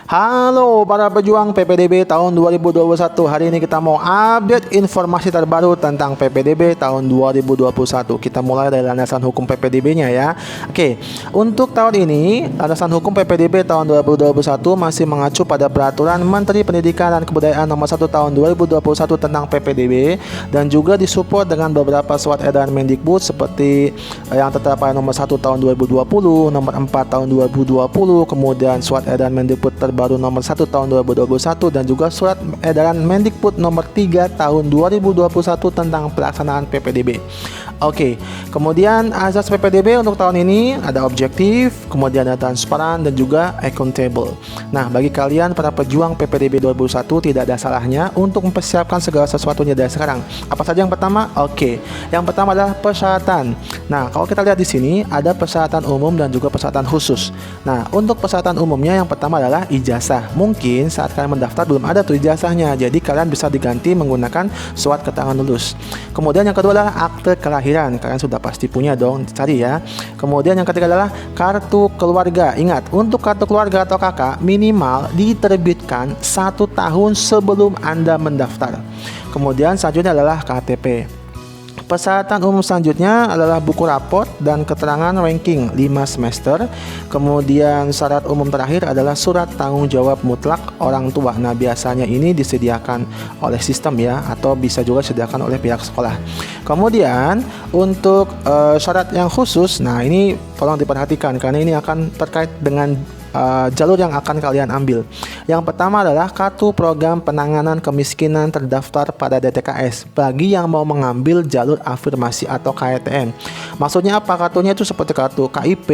Halo para pejuang PPDB tahun 2021. Hari ini kita mau update informasi terbaru tentang PPDB tahun 2021. Kita mulai dari landasan hukum PPDB-nya ya. Oke, untuk tahun ini landasan hukum PPDB tahun 2021 masih mengacu pada Peraturan Menteri Pendidikan dan Kebudayaan Nomor 1 tahun 2021 tentang PPDB dan juga disupport dengan beberapa surat edaran Mendikbud seperti yang tertera Nomor 1 tahun 2020, Nomor 4 tahun 2020, kemudian surat edaran Mendikbud baru nomor 1 tahun 2021 dan juga surat edaran Mendikbud nomor 3 tahun 2021 tentang pelaksanaan PPDB. Oke, kemudian azas PPDB untuk tahun ini ada objektif, kemudian ada transparan dan juga accountable. Nah, bagi kalian para pejuang PPDB 2021 tidak ada salahnya untuk mempersiapkan segala sesuatunya dari sekarang. Apa saja yang pertama? Oke, yang pertama adalah persyaratan. Nah, kalau kita lihat di sini ada persyaratan umum dan juga persyaratan khusus. Nah, untuk persyaratan umumnya yang pertama adalah ijazah. Mungkin saat kalian mendaftar belum ada tuh ijazahnya, jadi kalian bisa diganti menggunakan surat keterangan lulus. Kemudian yang kedua adalah akte kelahiran. Kalian sudah pasti punya dong, cari ya. Kemudian yang ketiga adalah kartu keluarga. Ingat, untuk kartu keluarga atau KK minimal diterbitkan 1 tahun sebelum Anda mendaftar. Kemudian selanjutnya adalah KTP. Persyaratan umum selanjutnya adalah buku raport dan keterangan ranking 5 semester. Kemudian syarat umum terakhir adalah surat tanggung jawab mutlak orang tua. Nah, biasanya ini disediakan oleh sistem ya, atau bisa juga disediakan oleh pihak sekolah. Kemudian untuk syarat yang khusus, nah ini tolong diperhatikan karena ini akan terkait dengan jalur yang akan kalian ambil. Yang pertama adalah kartu program penanganan kemiskinan terdaftar pada DTKS bagi yang mau mengambil jalur afirmasi atau KTM. Maksudnya apa? Kartunya itu seperti kartu KIP,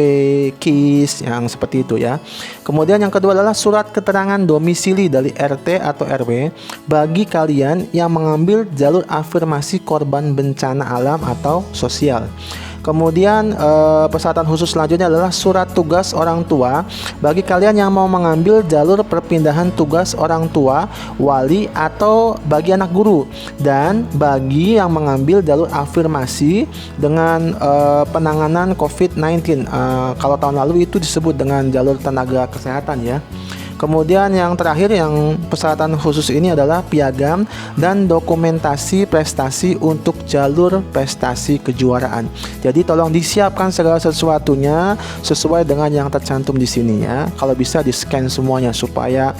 KIS yang seperti itu ya. Kemudian yang kedua adalah surat keterangan domisili dari RT atau RW bagi kalian yang mengambil jalur afirmasi korban bencana alam atau sosial. Kemudian persyaratan khusus selanjutnya adalah surat tugas orang tua bagi kalian yang mau mengambil jalur perpindahan tugas orang tua, wali atau bagi anak guru, dan bagi yang mengambil jalur afirmasi dengan penanganan COVID-19. Kalau tahun lalu itu disebut dengan jalur tenaga kesehatan ya. Kemudian yang terakhir yang persyaratan khusus ini adalah piagam dan dokumentasi prestasi untuk jalur prestasi kejuaraan. Jadi tolong disiapkan segala sesuatunya sesuai dengan yang tercantum di sini ya. Kalau bisa di-scan semuanya supaya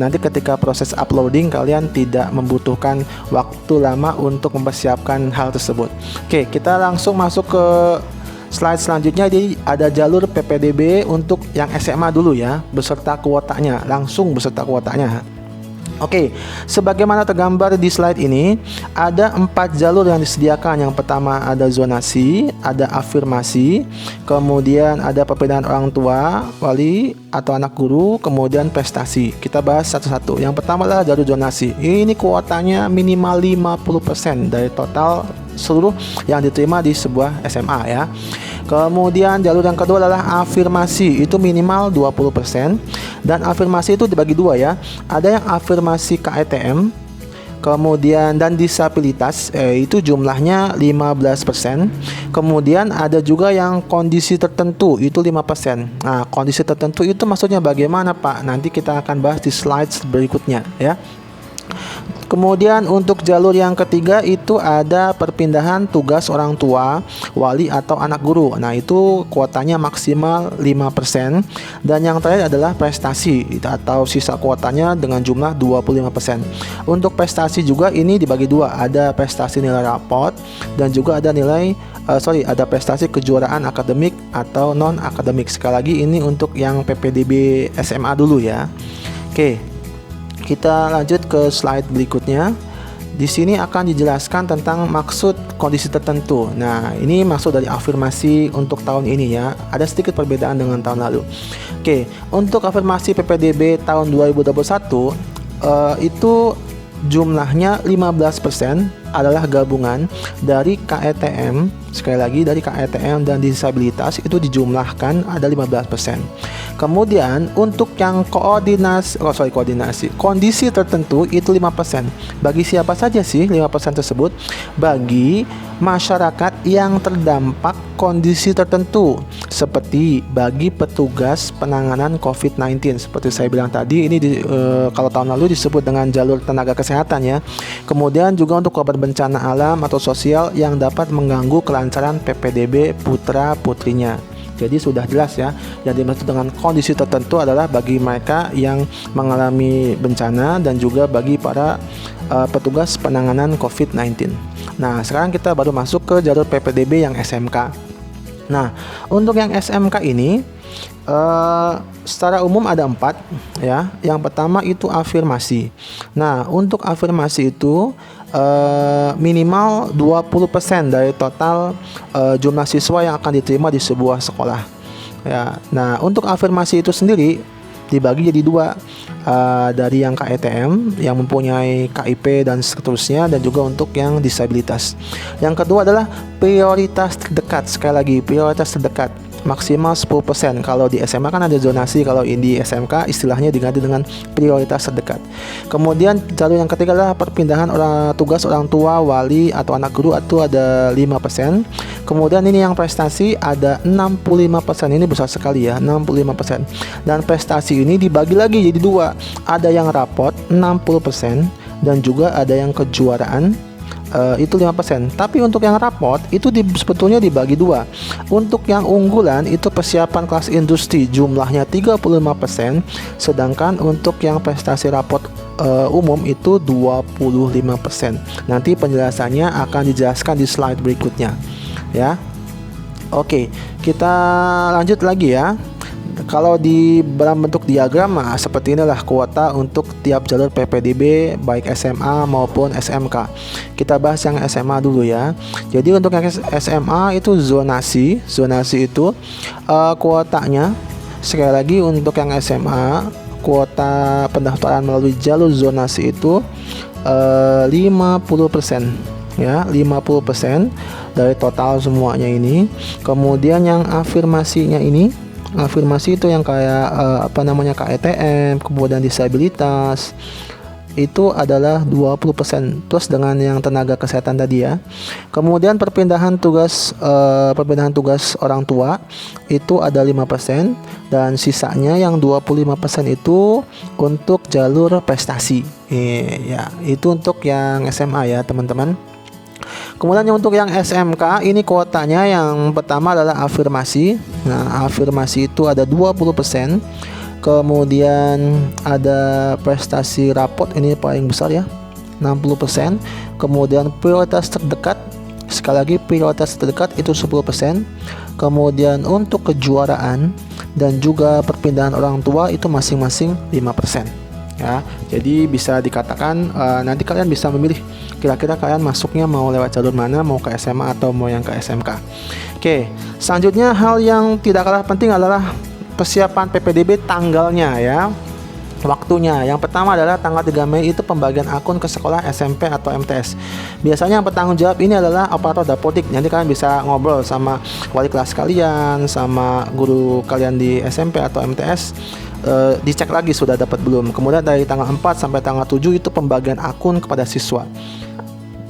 nanti ketika proses uploading kalian tidak membutuhkan waktu lama untuk mempersiapkan hal tersebut. Oke, kita langsung masuk ke slide selanjutnya. Jadi ada jalur PPDB untuk yang SMA dulu ya, beserta kuotanya, langsung beserta kuotanya. Oke, sebagaimana tergambar di slide ini, ada 4 jalur yang disediakan. Yang pertama ada zonasi, ada afirmasi, kemudian ada perpindahan orang tua, wali atau anak guru, kemudian prestasi. Kita bahas satu-satu. Yang pertama adalah jalur zonasi. Ini kuotanya minimal 50% dari total seluruh yang diterima di sebuah SMA ya. Kemudian jalur yang kedua adalah afirmasi, itu minimal 20%. Dan afirmasi itu dibagi dua ya. Ada yang afirmasi KTM, kemudian dan disabilitas, itu jumlahnya 15%. Kemudian ada juga yang kondisi tertentu, itu 5%. Nah, kondisi tertentu itu maksudnya bagaimana Pak? Nanti kita akan bahas di slide berikutnya ya. Kemudian untuk jalur yang ketiga itu ada perpindahan tugas orang tua, wali atau anak guru. Nah, itu kuotanya maksimal 5%. Dan yang terakhir adalah prestasi atau sisa kuotanya dengan jumlah 25%. Untuk prestasi juga ini dibagi dua, ada prestasi nilai raport dan juga ada ada prestasi kejuaraan akademik atau non akademik. Sekali lagi ini untuk yang PPDB SMA dulu ya. Oke. Kita lanjut ke slide berikutnya. Di sini akan dijelaskan tentang maksud kondisi tertentu. Nah, ini maksud dari afirmasi untuk tahun ini ya. Ada sedikit perbedaan dengan tahun lalu. Oke, untuk afirmasi PPDB tahun 2021 itu jumlahnya 15% adalah gabungan dari KTM. Sekali lagi dari KTM dan disabilitas itu dijumlahkan ada 15%. Kemudian untuk yang kondisi tertentu itu 5%. Bagi siapa saja sih 5% tersebut? Bagi masyarakat yang terdampak kondisi tertentu, seperti bagi petugas penanganan COVID-19. Seperti saya bilang tadi, ini kalau tahun lalu disebut dengan jalur tenaga kesehatan ya. Kemudian juga untuk korban bencana alam atau sosial yang dapat mengganggu kelancaran PPDB putra-putrinya. Jadi sudah jelas ya, yang dimaksud dengan kondisi tertentu adalah bagi mereka yang mengalami bencana dan juga bagi para petugas penanganan COVID-19. Nah, sekarang kita baru masuk ke jalur PPDB yang SMK. Nah, untuk yang SMK ini secara umum ada 4 ya. Yang pertama itu afirmasi. Nah, untuk afirmasi itu minimal 20% dari total jumlah siswa yang akan diterima di sebuah sekolah ya. Nah, untuk afirmasi itu sendiri dibagi jadi 2, dari yang KETM yang mempunyai KIP dan seterusnya, dan juga untuk yang disabilitas. Yang kedua adalah prioritas terdekat. Sekali lagi, prioritas terdekat maksimal 10%. Kalau di SMA kan ada zonasi, kalau di SMK istilahnya diganti dengan prioritas terdekat. Kemudian jalur yang ketiga adalah perpindahan tugas orang tua, wali atau anak guru, itu ada 5%. Kemudian ini yang prestasi ada 65%. Ini besar sekali ya, 65%. Dan prestasi ini dibagi lagi jadi 2. Ada yang rapot 60% dan juga ada yang kejuaraan itu 5%. Tapi untuk yang rapot itu sebetulnya dibagi 2. Untuk yang unggulan itu persiapan kelas industri, jumlahnya 35%, sedangkan untuk yang prestasi rapot umum itu 25%. Nanti penjelasannya akan dijelaskan di slide berikutnya ya. Oke, kita lanjut lagi ya. Kalau di dalam bentuk diagram seperti inilah kuota untuk tiap jalur PPDB baik SMA maupun SMK. Kita bahas yang SMA dulu ya. Jadi untuk yang SMA itu zonasi itu kuotanya, sekali lagi untuk yang SMA kuota pendaftaran melalui jalur zonasi itu 50% ya, 50% dari total semuanya ini. Kemudian yang afirmasinya ini, afirmasi itu yang kayak KETM, kemudian disabilitas, itu adalah 20% plus dengan yang tenaga kesehatan tadi ya. Kemudian perpindahan tugas orang tua itu ada 5%, dan sisanya yang 25% itu untuk jalur prestasi. Ya, itu untuk yang SMA ya, teman-teman. Kemudian untuk yang SMK ini kuotanya yang pertama adalah afirmasi. Nah, afirmasi itu ada 20%. Kemudian ada prestasi rapot, ini paling besar ya, 60%. Kemudian prioritas terdekat, sekali lagi prioritas terdekat itu 10%. Kemudian untuk kejuaraan dan juga perpindahan orang tua itu masing-masing 5%. Ya, jadi bisa dikatakan nanti kalian bisa memilih kira-kira kalian masuknya mau lewat jalur mana, mau ke SMA atau mau yang ke SMK. Oke, selanjutnya hal yang tidak kalah penting adalah persiapan PPDB tanggalnya ya, waktunya. Yang pertama adalah tanggal 3 Mei itu pembagian akun ke sekolah SMP atau MTS. Biasanya yang bertanggung jawab ini adalah operator dapodik. Nanti kalian bisa ngobrol sama wali kelas kalian, sama guru kalian di SMP atau MTS. Dicek lagi sudah dapat belum. Kemudian dari tanggal 4 sampai tanggal 7 itu pembagian akun kepada siswa.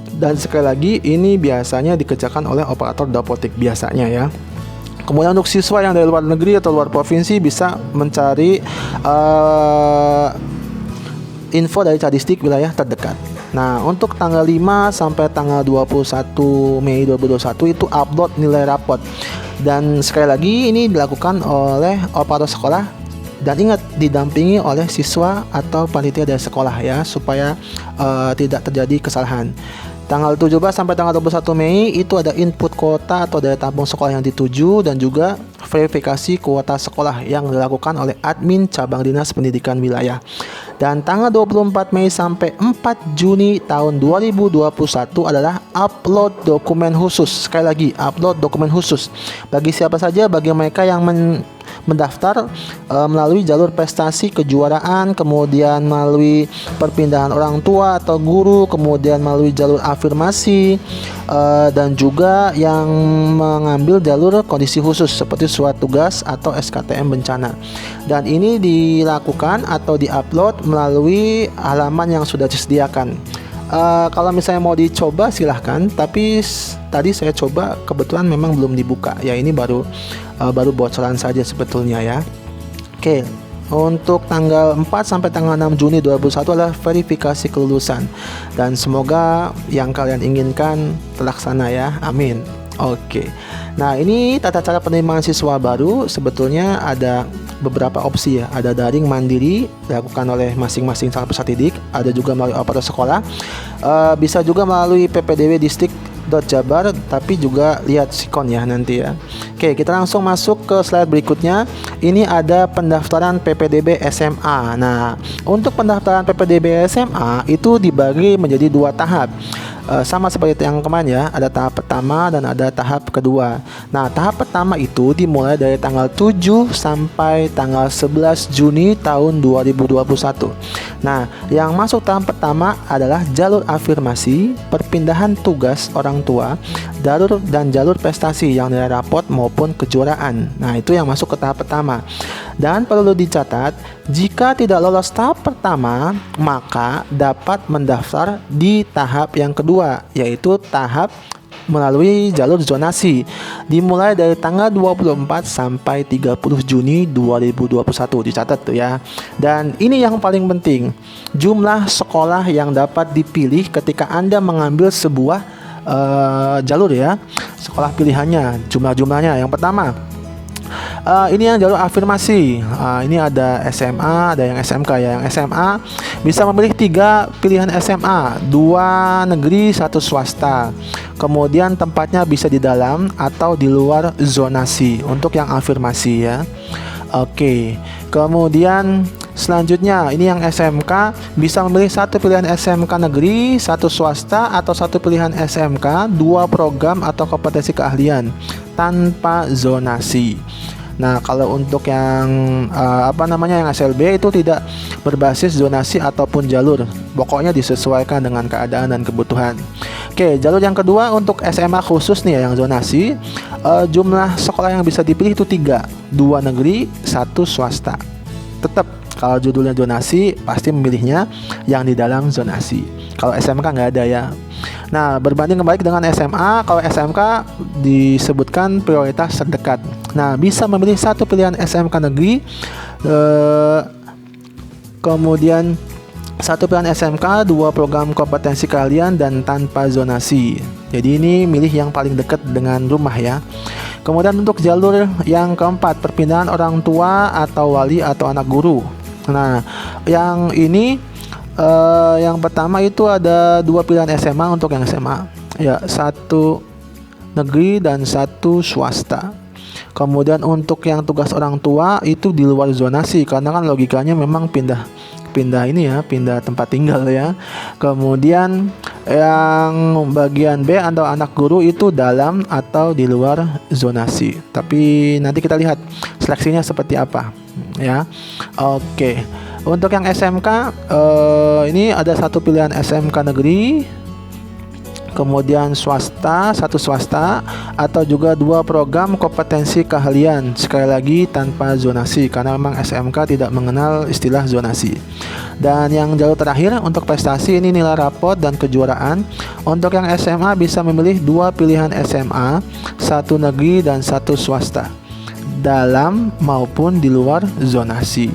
Dan sekali lagi ini biasanya dikerjakan oleh operator dapodik biasanya ya. Kemudian untuk siswa yang dari luar negeri atau luar provinsi bisa mencari info dari Cadistik wilayah terdekat. Nah, untuk tanggal 5 sampai tanggal 21 Mei 2021 itu upload nilai rapot. Dan sekali lagi ini dilakukan oleh operator sekolah, dan ingat didampingi oleh siswa atau panitia dari sekolah ya, supaya tidak terjadi kesalahan. Tanggal 17 sampai tanggal 21 Mei itu ada input kuota atau daya tampung sekolah yang dituju, dan juga verifikasi kuota sekolah yang dilakukan oleh admin cabang dinas pendidikan wilayah. Dan tanggal 24 Mei sampai 4 Juni tahun 2021 adalah upload dokumen khusus. Sekali lagi, upload dokumen khusus bagi siapa saja, bagi mereka yang mendaftar melalui jalur prestasi kejuaraan, kemudian melalui perpindahan orang tua atau guru, kemudian melalui jalur afirmasi, dan juga yang mengambil jalur kondisi khusus seperti surat tugas atau SKTM bencana. Dan ini dilakukan atau diupload melalui halaman yang sudah disediakan. Kalau misalnya mau dicoba silahkan, tapi tadi saya coba kebetulan memang belum dibuka ya, ini baru bocoran saja sebetulnya ya. Oke, untuk tanggal 4 sampai tanggal 6 Juni 2021 adalah verifikasi kelulusan, dan semoga yang kalian inginkan terlaksana ya, amin. Oke, nah ini tata cara penerimaan siswa baru. Sebetulnya ada beberapa opsi ya, ada daring mandiri dilakukan oleh masing-masing calon peserta didik, ada juga melalui operator sekolah, bisa juga melalui PPDB distrik Jabar, tapi juga lihat sikon ya nanti ya. Oke, kita langsung masuk ke slide berikutnya. Ini ada pendaftaran PPDB SMA. Nah, untuk pendaftaran PPDB SMA itu dibagi menjadi 2 tahap. Sama seperti yang kemarin ya, ada tahap pertama dan ada tahap kedua. Nah, tahap pertama itu dimulai dari tanggal 7 sampai tanggal 11 Juni tahun 2021. Nah, yang masuk tahap pertama adalah jalur afirmasi, perpindahan tugas orang tua, jalur prestasi yang nilai rapot maupun kejuaraan. Nah, itu yang masuk ke tahap pertama. Dan perlu dicatat, jika tidak lolos tahap pertama, maka dapat mendaftar di tahap yang kedua, yaitu tahap melalui jalur zonasi, dimulai dari tanggal 24 sampai 30 Juni 2021. Dicatat tuh ya. Dan ini yang paling penting, jumlah sekolah yang dapat dipilih ketika Anda mengambil sebuah jalur ya, sekolah pilihannya, jumlahnya. Yang pertama, ini yang jalur afirmasi. Ini ada SMA, ada yang SMK ya. Yang SMA bisa memilih 3 pilihan SMA, 2 negeri, 1 swasta. Kemudian tempatnya bisa di dalam atau di luar zonasi untuk yang afirmasi ya. Oke. Kemudian selanjutnya ini yang SMK bisa memilih 1 pilihan SMK negeri, 1 swasta, atau 1 pilihan SMK, 2 program atau kompetensi keahlian tanpa zonasi. Nah, kalau untuk yang yang SLB itu tidak berbasis zonasi ataupun jalur, pokoknya disesuaikan dengan keadaan dan kebutuhan. Oke, jalur yang kedua untuk SMA khusus nih ya, yang zonasi, jumlah sekolah yang bisa dipilih itu 3, 2 negeri, 1 swasta. Tetap kalau judulnya zonasi pasti memilihnya yang di dalam zonasi. Kalau SMK nggak ada ya. Nah, berbanding kembali dengan SMA, kalau SMK disebutkan prioritas terdekat. Nah, bisa memilih 1 pilihan SMK negeri, kemudian 1 pilihan SMK, 2 program kompetensi keahlian dan tanpa zonasi. Jadi ini milih yang paling dekat dengan rumah ya. Kemudian untuk jalur yang keempat, perpindahan orang tua atau wali atau anak guru. Nah, yang ini yang pertama itu ada 2 pilihan SMA untuk yang SMA ya, 1 negeri dan 1 swasta. Kemudian untuk yang tugas orang tua itu di luar zonasi, karena kan logikanya memang pindah ini ya, pindah tempat tinggal ya. Kemudian yang bagian B atau anak guru itu dalam atau di luar zonasi. Tapi nanti kita lihat seleksinya seperti apa ya. Oke. Untuk yang SMK ini ada 1 pilihan SMK negeri, kemudian swasta, 1 swasta, atau juga 2 program kompetensi keahlian, sekali lagi tanpa zonasi karena memang SMK tidak mengenal istilah zonasi. Dan yang jalur terakhir untuk prestasi ini nilai rapot dan kejuaraan. Untuk yang SMA bisa memilih 2 pilihan SMA, 1 negeri dan 1 swasta, dalam maupun di luar zonasi.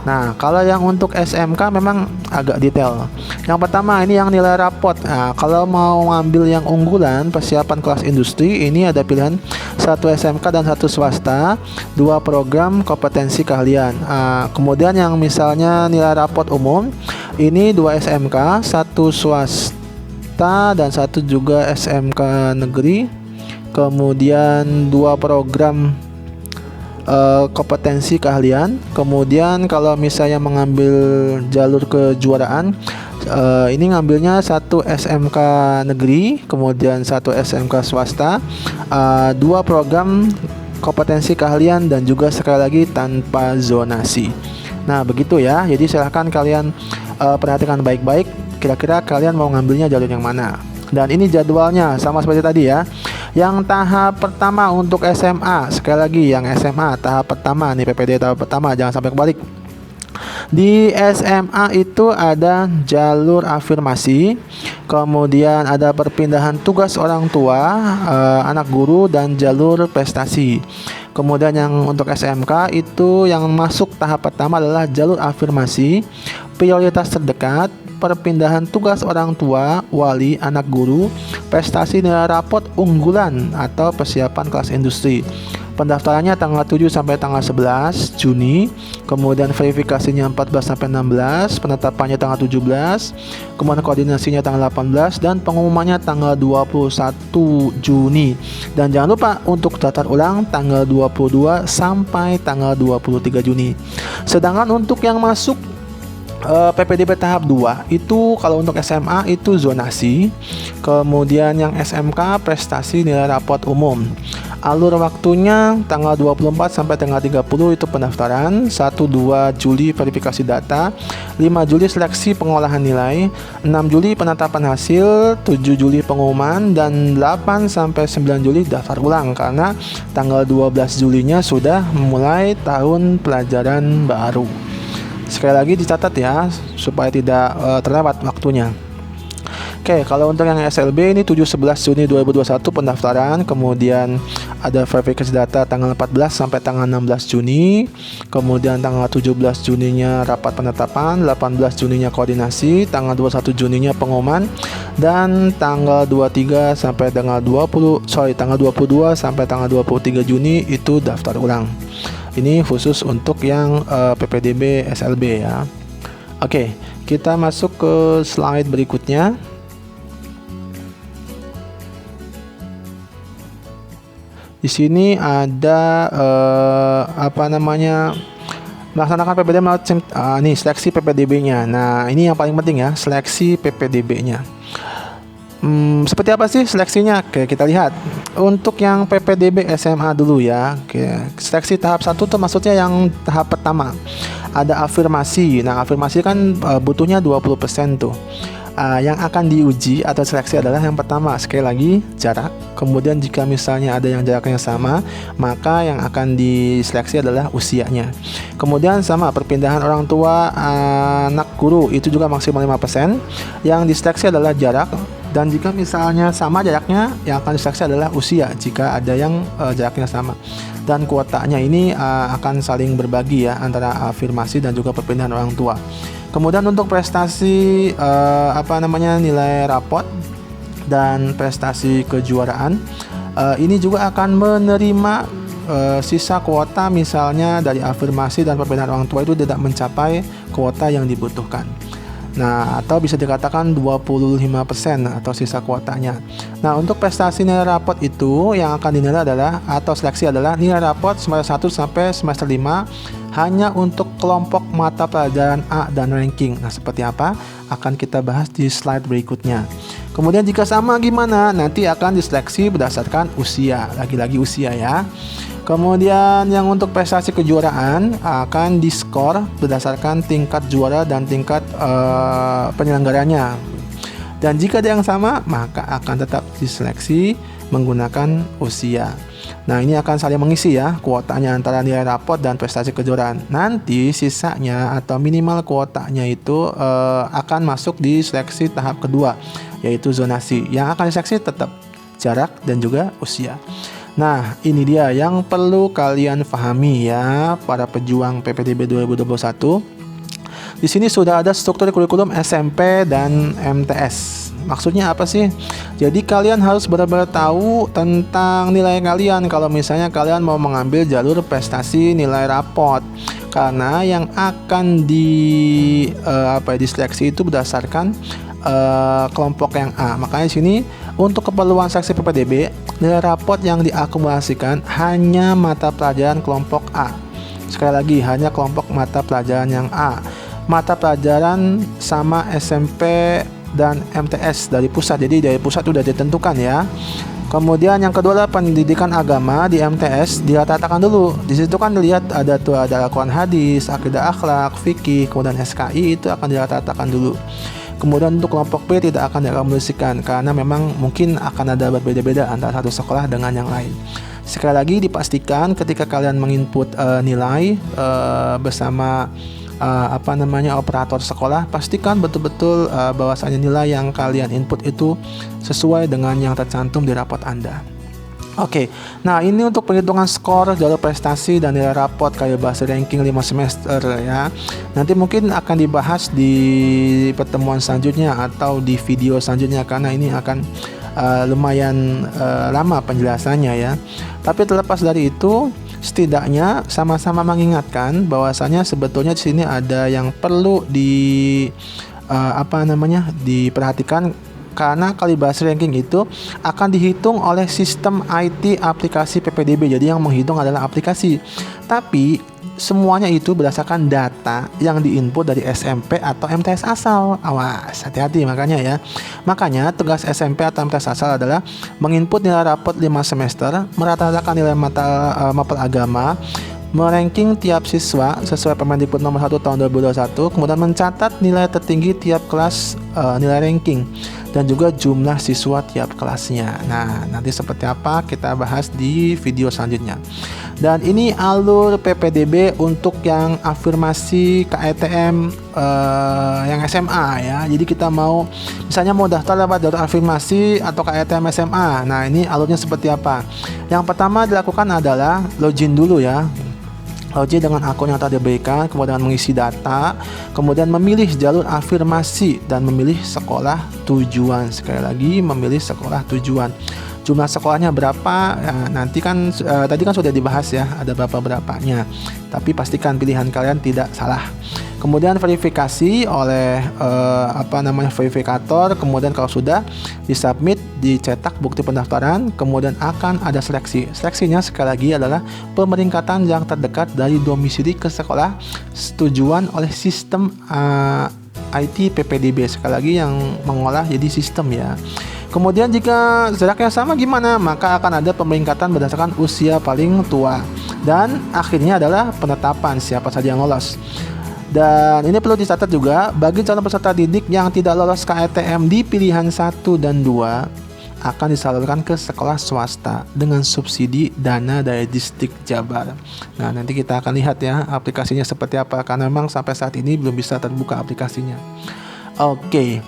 Nah, kalau yang untuk SMK memang agak detail. Yang pertama ini yang nilai rapot. Nah, kalau mau ngambil yang unggulan persiapan kelas industri, ini ada pilihan 1 SMK dan 1 swasta, 2 program kompetensi keahlian. Kemudian yang misalnya nilai rapot umum, ini 2 SMK, 1 swasta dan 1 juga SMK negeri. Kemudian 2 program kompetensi keahlian. Kemudian kalau misalnya mengambil jalur kejuaraan, ini ngambilnya satu SMK negeri, kemudian satu SMK swasta, 2 program kompetensi keahlian, dan juga sekali lagi tanpa zonasi. Nah begitu ya, jadi silahkan kalian perhatikan baik-baik, kira-kira kalian mau ngambilnya jalur yang mana. Dan ini jadwalnya sama seperti tadi ya. Yang tahap pertama untuk SMA, sekali lagi yang SMA tahap pertama nih, PPD tahap pertama, jangan sampai kebalik. Di SMA itu ada jalur afirmasi, kemudian ada perpindahan tugas orang tua, anak guru, dan jalur prestasi. Kemudian yang untuk SMK itu yang masuk tahap pertama adalah jalur afirmasi, prioritas terdekat, perpindahan tugas orang tua, wali, anak guru, prestasi nilai rapot unggulan atau persiapan kelas industri. Pendaftarannya tanggal 7 sampai tanggal 11 Juni, kemudian verifikasinya 14 sampai 16, penetapannya tanggal 17, kemudian koordinasinya tanggal 18, dan pengumumannya tanggal 21 Juni. Dan jangan lupa untuk daftar ulang tanggal 22 sampai tanggal 23 Juni. Sedangkan untuk yang masuk PPDB tahap 2 itu kalau untuk SMA itu zonasi, kemudian yang SMK prestasi nilai rapot umum. Alur waktunya tanggal 24 sampai tanggal 30 itu pendaftaran, 1-2 Juli verifikasi data, 5 Juli seleksi pengolahan nilai, 6 Juli penetapan hasil, 7 Juli pengumuman, dan 8 sampai 9 Juli daftar ulang karena tanggal 12 Julinya sudah memulai tahun pelajaran baru. Sekali lagi dicatat ya supaya tidak terlewat waktunya. Oke, kalau untuk yang SLB ini 7-11 Juni 2021 pendaftaran, kemudian ada verifikasi data tanggal 14 sampai tanggal 16 Juni, kemudian tanggal 17 Juninya rapat penetapan, 18 Juninya koordinasi, tanggal 21 Juninya pengumuman, dan tanggal 23 sampai tanggal 22 sampai tanggal 23 Juni itu daftar ulang. Ini khusus untuk yang PPDB SLB ya. Oke, kita masuk ke slide berikutnya. Di sini ada melaksanakan PPDB nih seleksi PPDB-nya. Nah, ini yang paling penting ya, seleksi PPDB-nya. Seperti apa sih seleksinya? Oke, kita lihat. Untuk yang PPDB SMA dulu ya. Oke, seleksi tahap 1 tuh maksudnya yang tahap pertama. Ada afirmasi. Nah, afirmasi kan butuhnya 20% tuh. Yang akan diuji atau seleksi adalah yang pertama, sekali lagi jarak. Kemudian jika misalnya ada yang jaraknya sama, maka yang akan diseleksi adalah usianya. Kemudian sama perpindahan orang tua, anak guru itu juga maksimal 5%. Yang diseleksi adalah jarak. Dan jika misalnya sama jaraknya, yang akan diseleksi adalah usia jika ada yang jaraknya sama. Dan kuotanya ini akan saling berbagi ya antara afirmasi dan juga perpindahan orang tua. Kemudian untuk prestasi nilai rapot dan prestasi kejuaraan, ini juga akan menerima sisa kuota misalnya dari afirmasi dan perpindahan orang tua itu tidak mencapai kuota yang dibutuhkan. Nah, atau bisa dikatakan 25% atau sisa kuotanya. Nah, untuk prestasi nilai rapot itu yang akan dinilai adalah atau seleksi adalah nilai rapot semester 1 sampai semester 5 hanya untuk kelompok mata pelajaran A dan ranking. Nah, seperti apa? Akan kita bahas di slide berikutnya. Kemudian jika sama gimana? Nanti akan diseleksi berdasarkan usia. Lagi-lagi usia ya. Kemudian yang untuk prestasi kejuaraan akan diskor berdasarkan tingkat juara dan tingkat penyelenggaranya. Dan jika ada yang sama, maka akan tetap diseleksi menggunakan usia. Nah, ini akan saling mengisi ya kuotanya antara nilai rapot dan prestasi kejuaraan. Nanti sisanya atau minimal kuotanya itu akan masuk di seleksi tahap kedua, yaitu zonasi. Yang akan diseleksi tetap jarak dan juga usia. Nah, ini dia yang perlu kalian pahami ya, para pejuang PPDB 2021. Di sini sudah ada struktur kurikulum SMP dan MTS. Maksudnya apa sih? Jadi kalian harus benar-benar tahu tentang nilai kalian kalau misalnya kalian mau mengambil jalur prestasi nilai rapot. Karena yang akan diseleksi itu berdasarkan kelompok yang A. Makanya di sini Untuk keperluan seleksi PPDB, nilai rapot yang diakumulasikan hanya mata pelajaran kelompok A. Sekali lagi, hanya kelompok mata pelajaran yang A. Mata pelajaran sama SMP dan MTS dari pusat. Jadi dari pusat sudah ditentukan ya. Kemudian yang kedua adalah pendidikan agama di MTS dirata-ratakan dulu. Di situ kan dilihat ada Al-Quran hadis, akidah akhlak, fikih, kemudian SKI itu akan dirata-ratakan dulu. Kemudian untuk kelompok B tidak akan diakumulasikan karena memang mungkin akan ada berbeda-beda antara satu sekolah dengan yang lain. Sekali lagi dipastikan ketika kalian menginput nilai bersama operator sekolah, pastikan betul-betul bahwasanya nilai yang kalian input itu sesuai dengan yang tercantum di rapot Anda. Oke, nah ini untuk penghitungan skor, jalur prestasi, dan nilai rapot kayak bahasa ranking 5 semester ya. Nanti mungkin akan dibahas di pertemuan selanjutnya atau di video selanjutnya karena ini akan lumayan lama penjelasannya ya. Tapi terlepas dari itu, setidaknya sama-sama mengingatkan bahwasanya sebetulnya di sini ada yang perlu diperhatikan karena kalibrasi ranking itu akan dihitung oleh sistem IT aplikasi PPDB. Jadi yang menghitung adalah aplikasi. Tapi semuanya itu berdasarkan data yang diinput dari SMP atau MTS asal. Awas, hati-hati makanya ya. Makanya tugas SMP atau MTS asal adalah menginput nilai rapot 5 semester, merata-ratakan nilai mapel agama, meranking tiap siswa sesuai Permendikbud nomor 1 tahun 2021, kemudian mencatat nilai tertinggi tiap kelas nilai ranking dan juga jumlah siswa tiap kelasnya. Nah, nanti seperti apa kita bahas di video selanjutnya. Dan ini alur PPDB untuk yang afirmasi KETM yang SMA ya. Jadi kita misalnya mau daftar lewat jalur afirmasi atau KETM SMA. Nah, ini alurnya seperti apa? Yang pertama dilakukan adalah login dulu ya. Login dengan akun yang telah diberikan, kemudian mengisi data, kemudian memilih jalur afirmasi dan memilih sekolah tujuan. Sekali lagi memilih sekolah tujuan. Jumlah sekolahnya berapa? Nanti kan tadi kan sudah dibahas ya, ada berapanya. Tapi pastikan pilihan kalian tidak salah. Kemudian verifikasi oleh verifikator. Kemudian kalau sudah disubmit, dicetak bukti pendaftaran. Kemudian akan ada seleksi. Seleksinya sekali lagi adalah pemeringkatan yang terdekat dari domisili ke sekolah tujuan oleh sistem IT PPDB. Sekali lagi yang mengolah jadi sistem ya. Kemudian jika jaraknya sama gimana? Maka akan ada pemeringkatan berdasarkan usia paling tua. Dan akhirnya adalah penetapan siapa saja yang lolos. Dan ini perlu dicatat juga, bagi calon peserta didik yang tidak lolos KETM di pilihan 1 dan 2 akan disalurkan ke sekolah swasta dengan subsidi dana dari Distrik Jabar. Nah, nanti kita akan lihat ya aplikasinya seperti apa karena memang sampai saat ini belum bisa terbuka aplikasinya. Oke.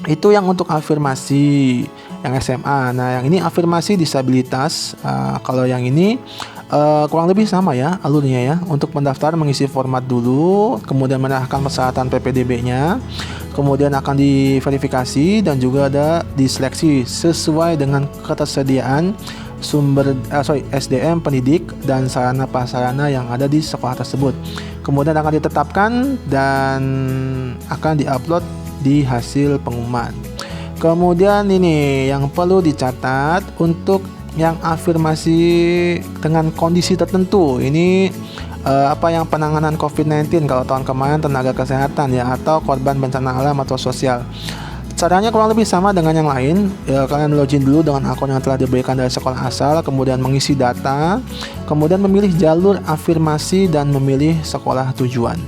Itu yang untuk afirmasi yang SMA. Nah, yang ini afirmasi disabilitas. Kalau yang ini kurang lebih sama ya alurnya ya. Untuk pendaftar mengisi format dulu, kemudian menyerahkan persyaratan PPDB-nya, kemudian akan diverifikasi dan juga ada diseleksi sesuai dengan ketersediaan SDM pendidik dan sarana prasarana yang ada di sekolah tersebut. Kemudian akan ditetapkan dan akan diupload di hasil pengumuman. Kemudian ini yang perlu dicatat untuk yang afirmasi dengan kondisi tertentu. Ini yang penanganan COVID-19 kalau tahun kemarin tenaga kesehatan ya, atau korban bencana alam atau sosial. Caranya kurang lebih sama dengan yang lain ya, kalian login dulu dengan akun yang telah diberikan dari sekolah asal, kemudian mengisi data, kemudian memilih jalur afirmasi dan memilih sekolah tujuan.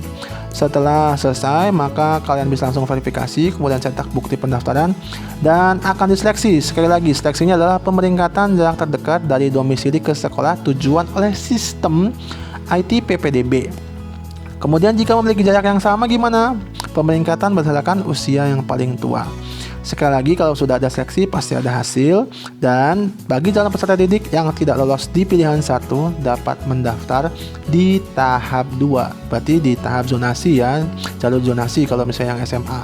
Setelah selesai, maka kalian bisa langsung verifikasi, kemudian cetak bukti pendaftaran dan akan diseleksi. Sekali lagi, seleksinya adalah pemeringkatan jarak terdekat dari domisili ke sekolah tujuan oleh sistem IT PPDB. Kemudian jika memiliki jarak yang sama gimana? Pemeringkatan berdasarkan usia yang paling tua. Sekali lagi, kalau sudah ada seleksi pasti ada hasil. Dan bagi calon peserta didik yang tidak lolos di pilihan 1 dapat mendaftar di tahap 2. Berarti di tahap zonasi ya, jalur zonasi kalau misalnya yang SMA.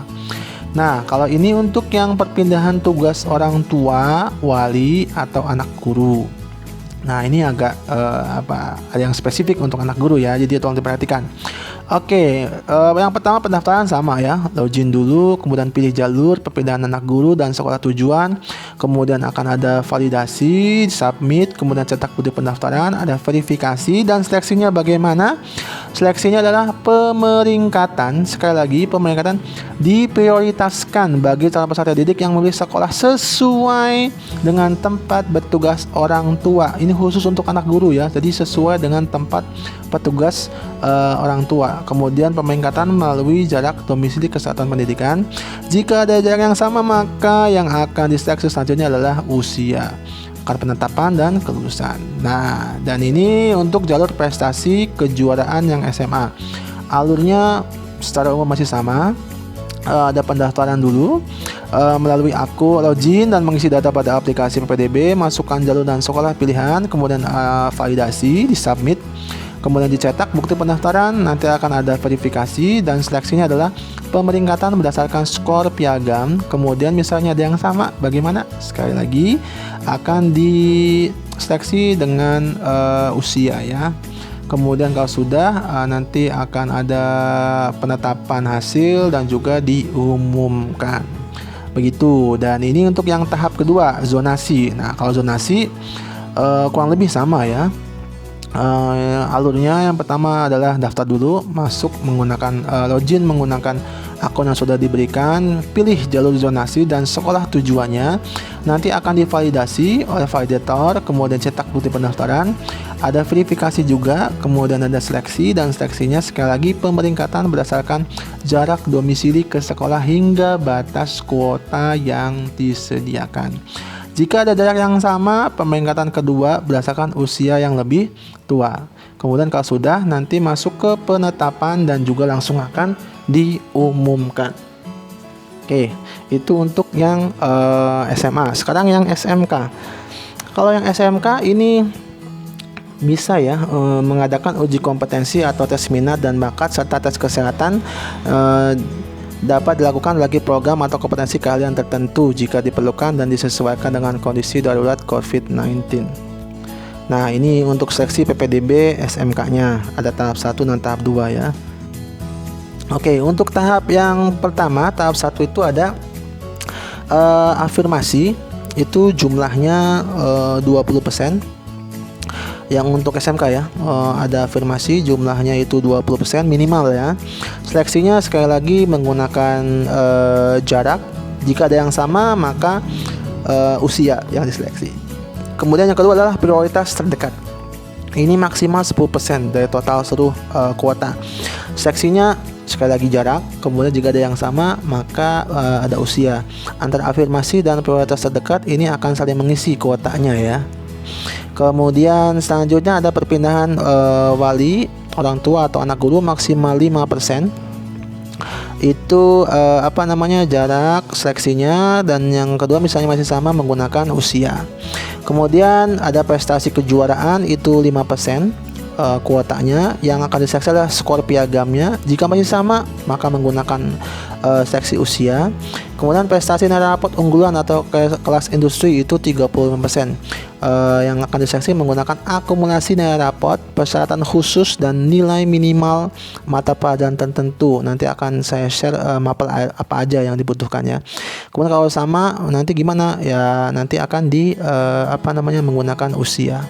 Nah, kalau ini untuk yang perpindahan tugas orang tua, wali atau anak guru. Nah, ini agak ada yang spesifik untuk anak guru ya, jadi tolong diperhatikan. Oke, yang pertama pendaftaran sama ya, login dulu, kemudian pilih jalur perpindahan anak guru dan sekolah tujuan, kemudian akan ada validasi, submit, kemudian cetak bukti pendaftaran, ada verifikasi, dan seleksinya bagaimana? Seleksinya adalah pemeringkatan, sekali lagi pemeringkatan diprioritaskan bagi calon peserta didik yang memilih sekolah sesuai dengan tempat bertugas orang tua. Ini khusus untuk anak guru ya, jadi sesuai dengan tempat petugas orang tua. Kemudian pemeringkatan melalui jarak domisili kesatuan pendidikan. Jika ada jarak yang sama, maka yang akan diseleksi selanjutnya adalah usia, kartu penetapan, dan kelulusan. Nah, dan ini untuk jalur prestasi kejuaraan yang SMA. Alurnya secara umum masih sama. Ada pendaftaran dulu melalui akun, login dan mengisi data pada aplikasi PPDB, masukkan jalur dan sekolah pilihan, kemudian validasi, disubmit, kemudian dicetak bukti pendaftaran, nanti akan ada verifikasi, dan seleksinya adalah pemeringkatan berdasarkan skor piagam. Kemudian misalnya ada yang sama, bagaimana? Sekali lagi akan diseleksi dengan usia ya. Kemudian kalau sudah nanti akan ada penetapan hasil dan juga diumumkan. Begitu. Dan ini untuk yang tahap kedua, zonasi. Nah, kalau zonasi kurang lebih sama ya. Alurnya yang pertama adalah daftar dulu, masuk menggunakan login menggunakan akun yang sudah diberikan, pilih jalur zonasi dan sekolah tujuannya, nanti akan divalidasi oleh validator, kemudian cetak bukti pendaftaran, ada verifikasi juga, kemudian ada seleksi, dan seleksinya sekali lagi pemeringkatan berdasarkan jarak domisili ke sekolah hingga batas kuota yang disediakan. Jika ada jarak yang sama, pemeringkatan kedua berdasarkan usia yang lebih tua. Kemudian kalau sudah, nanti masuk ke penetapan dan juga langsung akan diumumkan. Oke, itu untuk yang SMA. Sekarang yang SMK. Kalau yang SMK ini bisa ya mengadakan uji kompetensi atau tes minat dan bakat serta tes kesehatan. Dapat dilakukan bagi program atau kompetensi keahlian tertentu jika diperlukan dan disesuaikan dengan kondisi darurat COVID-19. Nah, ini untuk seleksi PPDB SMK-nya ada tahap 1 dan tahap 2 ya. Oke, untuk tahap yang pertama, tahap 1 itu ada afirmasi, itu jumlahnya 20%. Yang untuk SMK ya, ada afirmasi jumlahnya itu 20% minimal ya. Seleksinya sekali lagi menggunakan jarak. Jika ada yang sama, maka usia yang diseleksi. Kemudian yang kedua adalah prioritas terdekat. Ini maksimal 10% dari total seluruh kuota. Seleksinya sekali lagi jarak. Kemudian jika ada yang sama, maka ada usia. Antara afirmasi dan prioritas terdekat ini akan saling mengisi kuotanya ya. Kemudian selanjutnya ada perpindahan wali, orang tua atau anak guru maksimal 5%. Itu jarak seleksinya. Dan yang kedua misalnya masih sama menggunakan usia. Kemudian ada prestasi kejuaraan, itu 5% kuotanya. Yang akan diseleksi adalah skor piagamnya. Jika masih sama, maka menggunakan seleksi usia. Kemudian prestasi nilai rapot unggulan atau kelas industri itu 35%. Yang akan diseleksi menggunakan akumulasi nilai rapot, persyaratan khusus, dan nilai minimal mata pelajaran tertentu. Nanti akan saya share mapel apa aja yang dibutuhkan ya. Kemudian kalau sama nanti gimana ya, nanti akan menggunakan usia.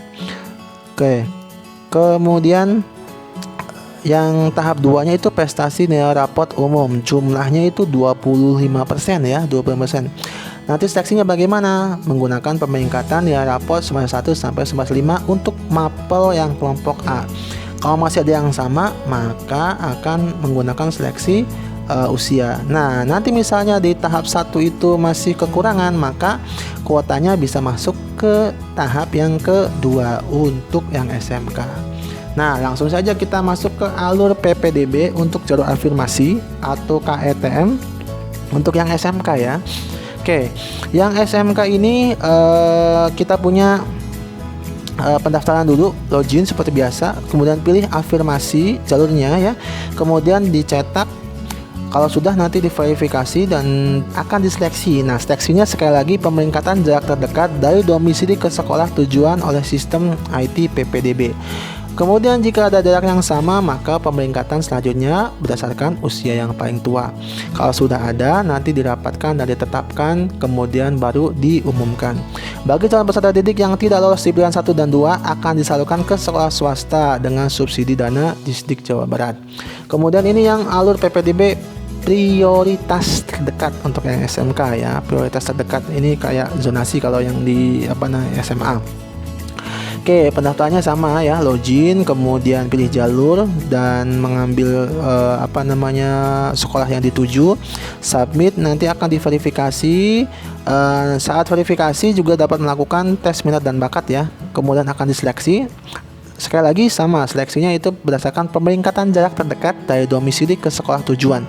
Oke. Kemudian yang tahap 2-nya itu prestasi nilai rapot umum, jumlahnya itu 25% ya, 20%. Nanti seleksinya bagaimana? Menggunakan pemeringkatan nilai rapot semester 1 sampai semester 5 untuk mapel yang kelompok A. Kalau masih ada yang sama, maka akan menggunakan seleksi usia. Nah, nanti misalnya di tahap 1 itu masih kekurangan, maka kuotanya bisa masuk ke tahap yang kedua untuk yang SMK. Nah, langsung saja kita masuk ke alur PPDB untuk jalur afirmasi atau KETM untuk yang SMK ya. Oke, yang SMK ini kita punya pendaftaran dulu, login seperti biasa, kemudian pilih afirmasi jalurnya ya, kemudian dicetak. Kalau sudah nanti diverifikasi dan akan diseleksi. Nah, seleksinya sekali lagi pemeringkatan jarak terdekat dari domisili ke sekolah tujuan oleh sistem IT PPDB. Kemudian jika ada jarak yang sama, maka pemeringkatan selanjutnya berdasarkan usia yang paling tua. Kalau sudah ada, nanti dirapatkan dan ditetapkan, kemudian baru diumumkan. Bagi calon peserta didik yang tidak lolos di pilihan 1 dan 2 akan disalurkan ke sekolah swasta dengan subsidi dana Disdik Jawa Barat. Kemudian ini yang alur PPDB prioritas terdekat untuk yang SMK ya. Prioritas terdekat ini kayak zonasi kalau yang di SMA. Oke, pendaftarannya sama ya, login, kemudian pilih jalur dan mengambil sekolah yang dituju, submit, nanti akan diverifikasi. Saat verifikasi juga dapat melakukan tes minat dan bakat ya, kemudian akan diseleksi. Sekali lagi sama, seleksinya itu berdasarkan pemeringkatan jarak terdekat dari domisili ke sekolah tujuan.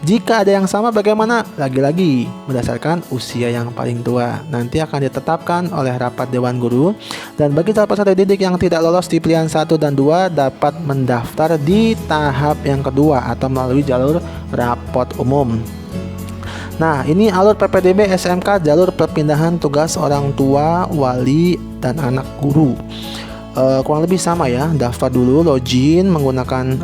Jika ada yang sama bagaimana? Lagi-lagi berdasarkan usia yang paling tua. Nanti akan ditetapkan oleh rapat Dewan Guru. Dan bagi calon peserta didik yang tidak lolos di pilihan 1 dan 2 dapat mendaftar di tahap yang kedua atau melalui jalur rapot umum. Nah, ini alur PPDB SMK, jalur perpindahan tugas orang tua, wali, dan anak guru. Kurang lebih sama ya, daftar dulu, login menggunakan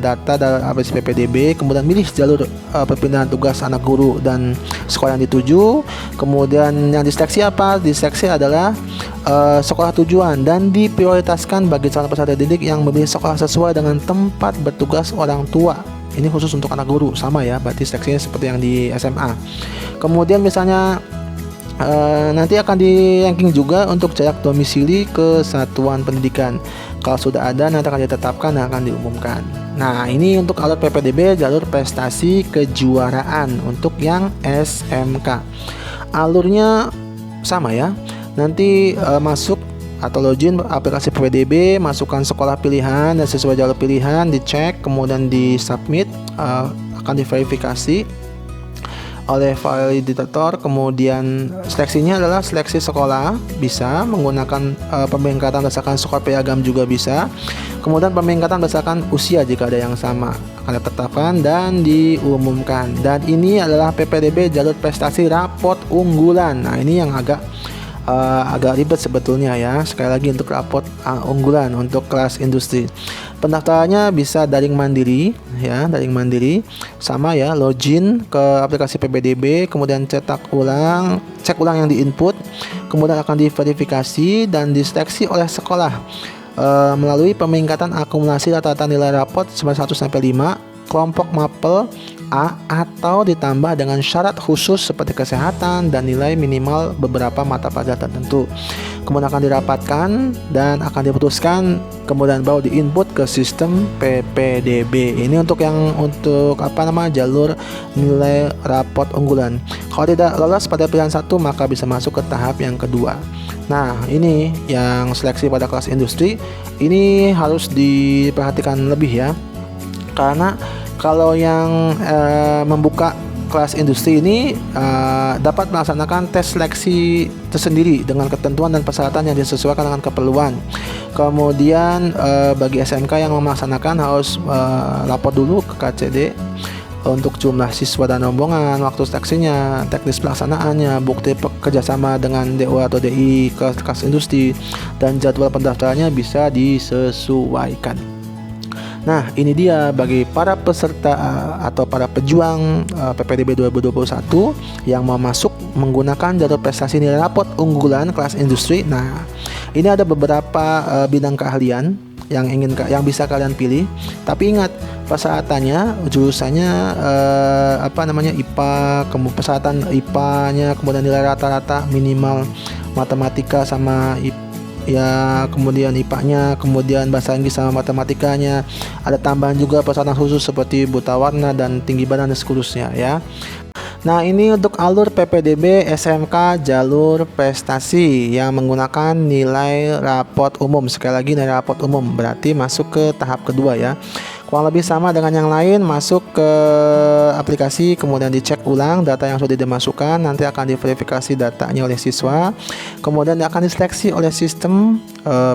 data dari aplikasi PPDB, kemudian milih jalur perpindahan tugas anak guru dan sekolah yang dituju. Kemudian yang diseleksi apa? Diseleksi adalah sekolah tujuan dan diprioritaskan bagi calon peserta didik yang memilih sekolah sesuai dengan tempat bertugas orang tua. Ini khusus untuk anak guru, sama ya, berarti seleksinya seperti yang di SMA. Kemudian misalnya nanti akan di-ranking juga untuk jarak domisili ke satuan pendidikan. Kalau sudah ada, nanti akan ditetapkan dan akan diumumkan. Nah, ini untuk alur PPDB jalur prestasi kejuaraan untuk yang SMK. Alurnya sama ya. Nanti masuk atau login aplikasi PPDB, masukkan sekolah pilihan dan sesuai jalur pilihan, dicek, kemudian di-submit, akan diverifikasi oleh validator. Kemudian seleksinya adalah seleksi sekolah, bisa menggunakan pemeringkatan berdasarkan skor piagam juga bisa. Kemudian pemeringkatan berdasarkan usia jika ada yang sama akan ditetapkan dan diumumkan. Dan ini adalah PPDB jalur prestasi rapot unggulan. Nah, ini yang agak ribet sebetulnya ya. Sekali lagi untuk rapot unggulan untuk kelas industri. Pendaftarannya bisa daring mandiri ya, daring mandiri sama ya, login ke aplikasi PPDB, kemudian cek ulang yang diinput, kemudian akan diverifikasi dan diseleksi oleh sekolah melalui pemeringkatan akumulasi rata-rata nilai rapot 1 sampai 5, kelompok mapel A atau ditambah dengan syarat khusus seperti kesehatan dan nilai minimal beberapa mata pelajaran tertentu. Kemudian akan dirapatkan dan akan diputuskan, kemudian baru diinput ke sistem PPDB. Ini untuk jalur nilai rapot unggulan. Kalau tidak lolos pada pilihan 1 maka bisa masuk ke tahap yang kedua. Nah, ini yang seleksi pada kelas industri ini harus diperhatikan lebih ya. Karena kalau yang membuka kelas industri ini dapat melaksanakan tes seleksi tersendiri dengan ketentuan dan persyaratan yang disesuaikan dengan keperluan. Kemudian bagi SMK yang melaksanakan harus lapor dulu ke KCD untuk jumlah siswa dan rombongan, waktu seleksinya, teknis pelaksanaannya, bukti kerjasama dengan DO atau DI kelas industri, dan jadwal pendaftarannya bisa disesuaikan. Nah, ini dia bagi para peserta atau para pejuang PPDB 2021 yang mau masuk menggunakan jalur prestasi nilai rapot unggulan kelas industri. Nah, ini ada beberapa bidang keahlian yang bisa kalian pilih. Tapi ingat, persyaratannya jurusannya IPA, kemudian persyaratan IPA-nya, kemudian nilai rata-rata minimal matematika sama kemudian IPA-nya, kemudian bahasa Inggris sama matematikanya. Ada tambahan juga persyaratan khusus seperti buta warna dan tinggi badan dan seterusnya ya. Nah, ini untuk alur PPDB SMK jalur prestasi yang menggunakan nilai rapot umum. Sekali lagi nilai rapot umum berarti masuk ke tahap kedua ya. Kurang lebih sama dengan yang lain, masuk ke aplikasi, kemudian dicek ulang data yang sudah dimasukkan, nanti akan diverifikasi datanya oleh siswa, kemudian akan diseleksi oleh sistem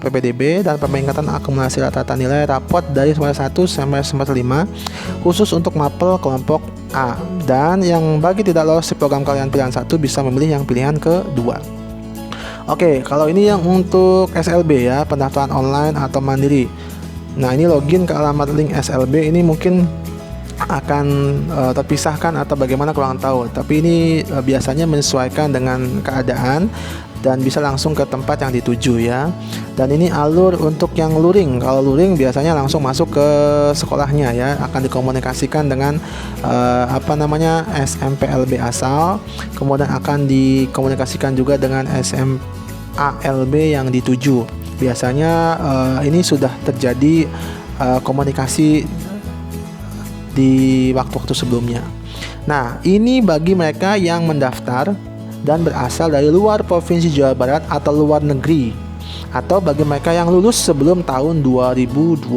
PPDB dan pemeringkatan akumulasi rata-rata nilai rapot dari semester 1 sampai semester 5 khusus untuk mapel kelompok A. Dan yang bagi tidak lolos di program kalian pilihan 1 bisa memilih yang pilihan kedua. Oke, kalau ini yang untuk SLB ya, pendaftaran online atau mandiri. Nah, ini login ke alamat link SLB ini mungkin akan terpisahkan atau bagaimana kurang tahu. Tapi ini biasanya menyesuaikan dengan keadaan dan bisa langsung ke tempat yang dituju ya. Dan ini alur untuk yang luring. Kalau luring biasanya langsung masuk ke sekolahnya ya, akan dikomunikasikan dengan SMPLB asal, kemudian akan dikomunikasikan juga dengan SMALB yang dituju. Biasanya ini sudah terjadi komunikasi di waktu-waktu sebelumnya. Nah, ini bagi mereka yang mendaftar dan berasal dari luar Provinsi Jawa Barat atau luar negeri, atau bagi mereka yang lulus sebelum tahun 2021.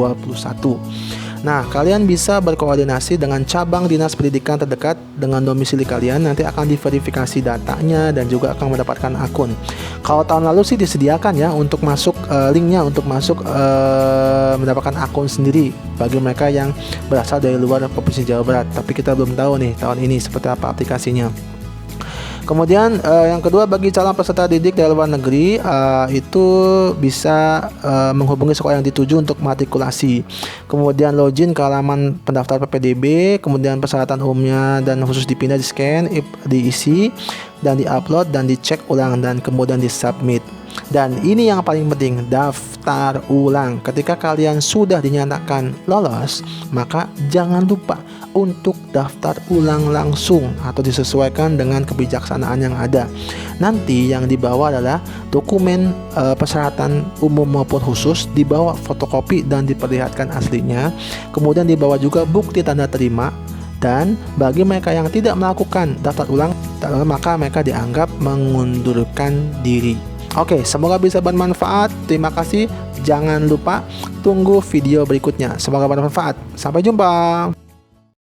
Nah, kalian bisa berkoordinasi dengan cabang dinas pendidikan terdekat dengan domisili kalian. Nanti akan diverifikasi datanya dan juga akan mendapatkan akun. Kalau tahun lalu sih disediakan ya untuk masuk linknya untuk masuk mendapatkan akun sendiri bagi mereka yang berasal dari luar Provinsi Jawa Barat. Tapi kita belum tahu nih tahun ini seperti apa aplikasinya. Kemudian yang kedua, bagi calon peserta didik dari luar negeri itu bisa menghubungi sekolah yang dituju untuk matrikulasi. Kemudian login ke halaman pendaftar PPDB, kemudian persyaratan umumnya dan khusus dipindah, di scan, diisi dan diupload dan dicek ulang dan kemudian disubmit. Dan ini yang paling penting, daftar ulang. Ketika kalian sudah dinyatakan lolos, maka jangan lupa untuk daftar ulang langsung atau disesuaikan dengan kebijaksanaan yang ada. Nanti yang dibawa adalah dokumen persyaratan umum maupun khusus, dibawa fotokopi dan diperlihatkan aslinya. Kemudian dibawa juga bukti tanda terima. Dan bagi mereka yang tidak melakukan daftar ulang, maka mereka dianggap mengundurkan diri. Oke, semoga bisa bermanfaat. Terima kasih. Jangan lupa tunggu video berikutnya. Semoga bermanfaat. Sampai jumpa.